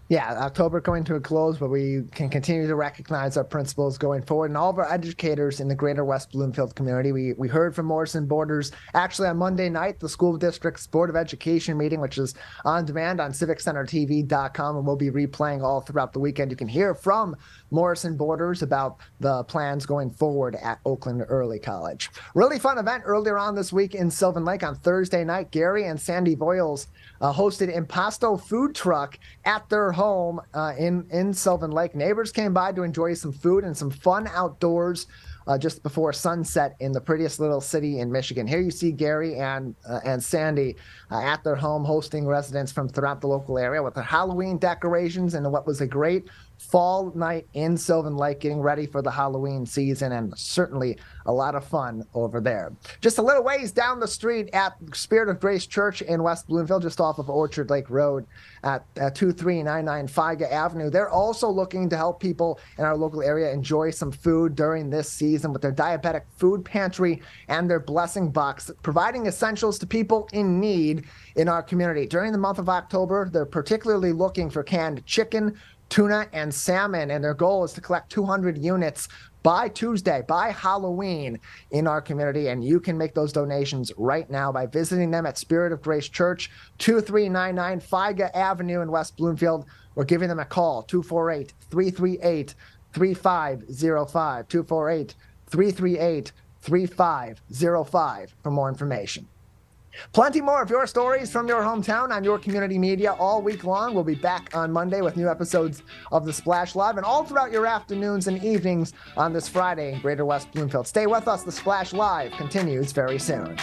Yeah, October coming to a close, but we can continue to recognize our principals going forward and all of our educators in the greater West Bloomfield community. We heard from Morrison Borders actually on Monday night, the school district's Board of Education meeting, which is on demand on CivicCenterTV.com, and we'll be replaying all throughout the weekend. You can hear from Morrison Borders about the plans going forward at Oakland Early College. Really fun event earlier on this week in Sylvan Lake on Thursday night. Gary and Sandy Voiles hosted Impasto Food Truck at their home in Sylvan Lake. Neighbors came by to enjoy some food and some fun outdoors just before sunset in the prettiest little city in Michigan. Here you see Gary and Sandy at their home hosting residents from throughout the local area with their Halloween decorations and what was a great fall night in Sylvan Lake, getting ready for the Halloween season, and certainly a lot of fun over there. Just a little ways down the street at Spirit of Grace Church in West Bloomfield, just off of Orchard Lake Road at 2399 Figa Avenue. They're also looking to help people in our local area enjoy some food during this season with their diabetic food pantry and their blessing box, providing essentials to people in need in our community. During the month of October, they're particularly looking for canned chicken, tuna, and salmon, and their goal is to collect 200 units by Tuesday, by Halloween in our community, and you can make those donations right now by visiting them at Spirit of Grace Church, 2399 Figa Avenue in West Bloomfield, or giving them a call, 248-338-3505, 248-338-3505 for more information. Plenty more of your stories from your hometown on your community media all week long. We'll be back on Monday with new episodes of The Splash Live and all throughout your afternoons and evenings on this Friday in Greater West Bloomfield. Stay with us. The Splash Live continues very soon.